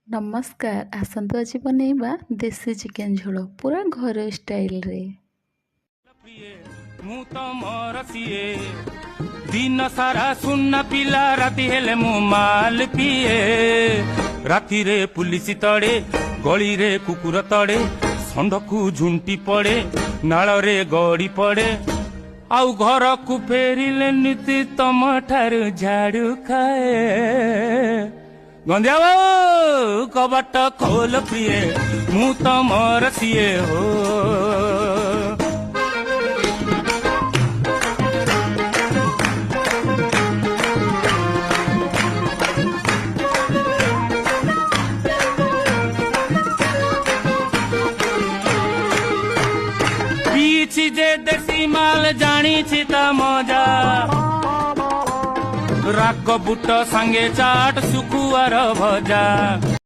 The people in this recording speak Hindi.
नमस्कार आसतु आज बनैबा देसी चिकेन झोल पूरा घर स्टाइल रे। मु तमर सिए दिन सारा सुन्ना पिला राति हेले मु माल पिए राति रे पुलिस तड़े गली रे कुकुर तड़े षंढकू झुंटी पड़े नाल रे गड़ी पड़े आउ घर को फेरिले नीति तम ठारू झाड़ू खाए गंधिया बाबू कबाट खोल प्रिय मु तमर सिए हो जे देसी माल जानी ता मजा राग बुट संगे चाट सुकुआर भजा।